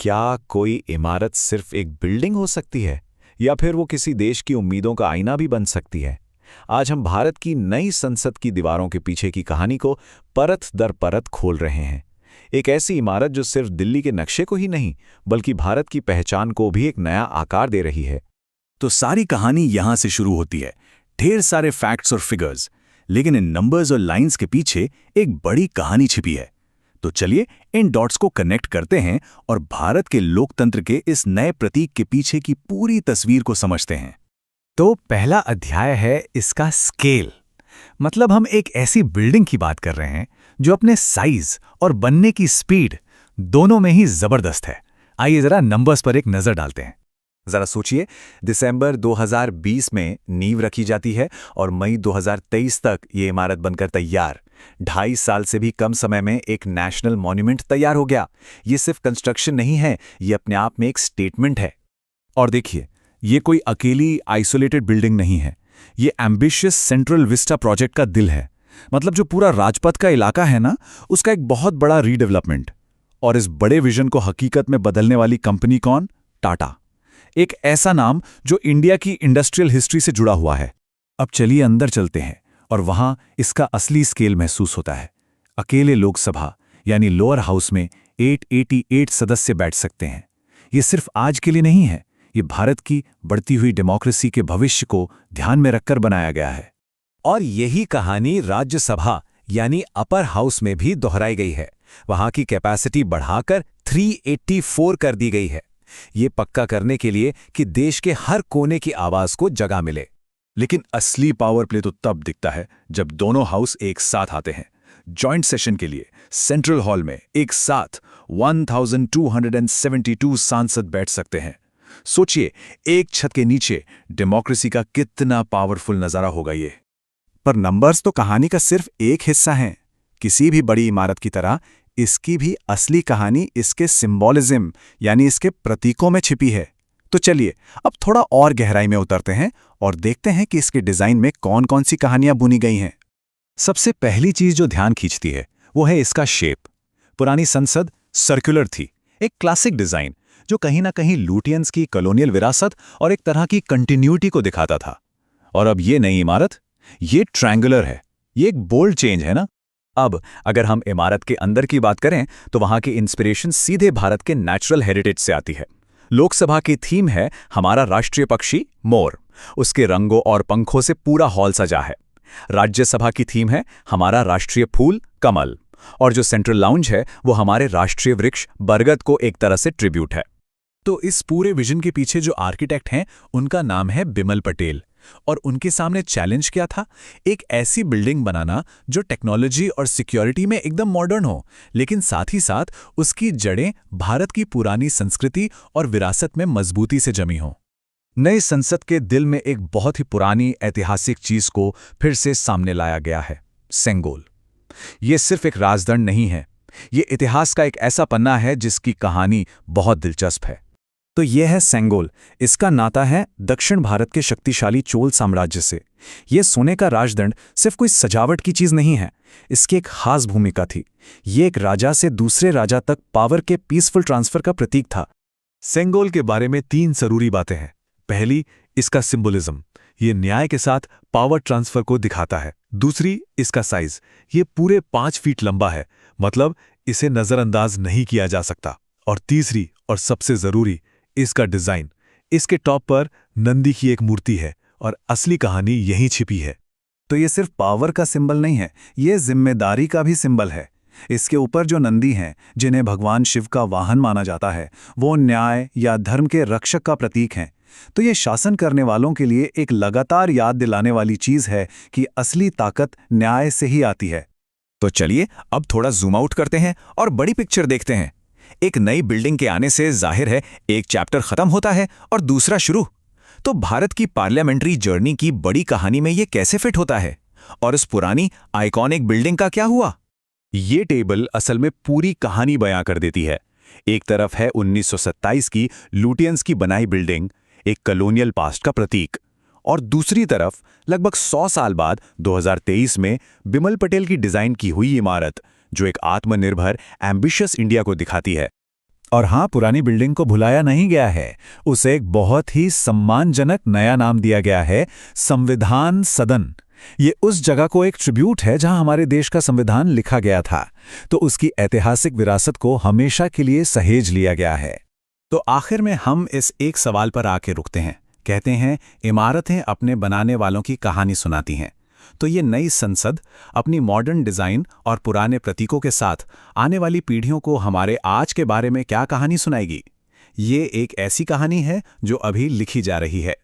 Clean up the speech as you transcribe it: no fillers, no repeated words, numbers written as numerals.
क्या कोई इमारत सिर्फ एक बिल्डिंग हो सकती है या फिर वो किसी देश की उम्मीदों का आईना भी बन सकती है? आज हम भारत की नई संसद की दीवारों के पीछे की कहानी को परत दर परत खोल रहे हैं। एक ऐसी इमारत जो सिर्फ दिल्ली के नक्शे को ही नहीं बल्कि भारत की पहचान को भी एक नया आकार दे रही है। तो सारी कहानी यहां से शुरू होती है। ढेर सारे फैक्ट्स और फिगर्स, लेकिन इन नंबर्स और लाइंस के पीछे एक बड़ी कहानी छिपी है। तो चलिए इन डॉट्स को कनेक्ट करते हैं और भारत के लोकतंत्र के इस नए प्रतीक के पीछे की पूरी तस्वीर को समझते हैं। तो पहला अध्याय है इसका स्केल। मतलब हम एक ऐसी बिल्डिंग की बात कर रहे हैं जो अपने साइज और बनने की स्पीड दोनों में ही जबरदस्त है। आइए जरा नंबर्स पर एक नजर डालते हैं। जरा सोचिए, दिसंबर 2020 में नींव रखी जाती है और मई 2023 तक ये इमारत बनकर तैयार। 2.5 साल से भी कम समय में एक नेशनल मॉन्यूमेंट तैयार हो गया। ये सिर्फ कंस्ट्रक्शन नहीं है, ये अपने आप में एक स्टेटमेंट है। और देखिए, ये कोई अकेली आइसोलेटेड बिल्डिंग नहीं है। ये एम्बिशियस सेंट्रल विस्टा प्रोजेक्ट का दिल है। मतलब जो पूरा राजपथ का इलाका है ना, उसका एक बहुत बड़ा रीडेवलपमेंट। और इस बड़े विजन को हकीकत में बदलने वाली कंपनी कौन? टाटा। एक ऐसा नाम जो इंडिया की इंडस्ट्रियल हिस्ट्री से जुड़ा हुआ है। अब चलिए अंदर चलते हैं और वहां इसका असली स्केल महसूस होता है। अकेले लोकसभा यानी लोअर हाउस में 888 सदस्य बैठ सकते हैं। ये सिर्फ आज के लिए नहीं है, ये भारत की बढ़ती हुई डेमोक्रेसी के भविष्य को ध्यान में रखकर बनाया गया है। और यही कहानी राज्यसभा यानी अपर हाउस में भी दोहराई गई है। वहां की कैपेसिटी बढ़ाकर 384 कर दी गई है। ये पक्का करने के लिए कि देश के हर कोने की आवाज को जगह मिले। लेकिन असली पावर प्ले तो तब दिखता है जब दोनों हाउस एक साथ आते हैं। जॉइंट सेशन के लिए सेंट्रल हॉल में एक साथ 1272 सांसद बैठ सकते हैं। सोचिए, एक छत के नीचे डेमोक्रेसी का कितना पावरफुल नजारा होगा ये। पर नंबर्स तो कहानी का सिर्फ एक हिस्सा हैं। किसी भी बड़ी इमारत की तरह इसकी भी असली कहानी इसके सिंबॉलिज्म यानी इसके प्रतीकों में छिपी है। तो चलिए अब थोड़ा और गहराई में उतरते हैं और देखते हैं कि इसके डिजाइन में कौन कौन सी कहानियां बुनी गई हैं। सबसे पहली चीज जो ध्यान खींचती है वो है इसका शेप। पुरानी संसद सर्कुलर थी, एक क्लासिक डिजाइन जो कहीं ना कहीं लुटियंस की कॉलोनियल विरासत और एक तरह की कंटिन्यूटी को दिखाता था। और अब ये नई इमारत, ये ट्रायंगुलर है। ये एक बोल्ड चेंज है ना। अब अगर हम इमारत के अंदर की बात करें तो वहां की इंस्पिरेशन सीधे भारत के नेचुरल हेरिटेज से आती है। लोकसभा की थीम है हमारा राष्ट्रीय पक्षी मोर। उसके रंगों और पंखों से पूरा हॉल सजा है। राज्यसभा की थीम है हमारा राष्ट्रीय फूल कमल। और जो सेंट्रल लाउंज है वो हमारे राष्ट्रीय वृक्ष बरगद को एक तरह से ट्रिब्यूट है। तो इस पूरे विजन के पीछे जो आर्किटेक्ट हैं उनका नाम है बिमल पटेल। और उनके सामने चैलेंज क्या था? एक ऐसी बिल्डिंग बनाना जो टेक्नोलॉजी और सिक्योरिटी में एकदम मॉडर्न हो, लेकिन साथ ही साथ उसकी जड़ें भारत की पुरानी संस्कृति और विरासत में मजबूती से जमी हों। नई संसद के दिल में एक बहुत ही पुरानी ऐतिहासिक चीज को फिर से सामने लाया गया है, सेंगोल। ये सिर्फ एक राजदंड नहीं है, ये इतिहास का एक ऐसा पन्ना है जिसकी कहानी बहुत दिलचस्प है। तो यह है सेंगोल। इसका नाता है दक्षिण भारत के शक्तिशाली चोल साम्राज्य से। यह सोने का राजदंड सिर्फ कोई सजावट की चीज नहीं है, इसकी एक खास भूमिका थी। ये एक राजा से दूसरे राजा तक पावर के पीसफुल ट्रांसफर का प्रतीक था। सेंगोल के बारे में 3 जरूरी बातें हैं। पहली, इसका सिंबलिज्म, ये न्याय के साथ पावर ट्रांसफर को दिखाता है। दूसरी, इसका साइज, ये पूरे 5 फीट लंबा है, मतलब इसे नजरअंदाज नहीं किया जा सकता। और तीसरी और सबसे जरूरी, इसका डिजाइन। इसके टॉप पर नंदी की एक मूर्ति है और असली कहानी यहीं छिपी है। तो ये सिर्फ पावर का सिंबल नहीं है, ये जिम्मेदारी का भी सिंबल है। इसके ऊपर जो नंदी हैं, जिन्हें भगवान शिव का वाहन माना जाता है, वो न्याय या धर्म के रक्षक का प्रतीक हैं। तो ये शासन करने वालों के लिए एक लगातार याद दिलाने वाली चीज है कि असली ताकत न्याय से ही आती है। तो चलिए अब थोड़ा जूम आउट करते हैं और बड़ी पिक्चर देखते हैं। एक नई बिल्डिंग के आने से जाहिर है एक चैप्टर खत्म होता है और दूसरा शुरू। तो भारत की पार्लियामेंट्री जर्नी की बड़ी कहानी में ये कैसे फिट होता है? और इस पुरानी आइकॉनिक बिल्डिंग का क्या हुआ? ये टेबल असल में पूरी कहानी बयां कर देती है। एक तरफ है 1927 की लुटियंस की बनाई बिल्डिंग, एक कॉलोनियल पास्ट का प्रतीक, और दूसरी तरफ लगभग 100 साल बाद 2023 में बिमल पटेल की डिजाइन की हुई इमारत, जो एक आत्मनिर्भर एम्बिशियस इंडिया को दिखाती है। और हाँ, पुरानी बिल्डिंग को भुलाया नहीं गया है, उसे एक बहुत ही सम्मानजनक नया नाम दिया गया है, संविधान सदन। ये उस जगह को एक ट्रिब्यूट है जहां हमारे देश का संविधान लिखा गया था, तो उसकी ऐतिहासिक विरासत को हमेशा के लिए सहेज लिया गया है। तो आखिर में हम इस एक सवाल पर आके रुकते हैं। कहते हैं, इमारतें अपने बनाने वालों की कहानी सुनाती हैं। तो ये नई संसद अपनी मॉडर्न डिज़ाइन और पुराने प्रतीकों के साथ आने वाली पीढ़ियों को हमारे आज के बारे में क्या कहानी सुनाएगी? ये एक ऐसी कहानी है जो अभी लिखी जा रही है।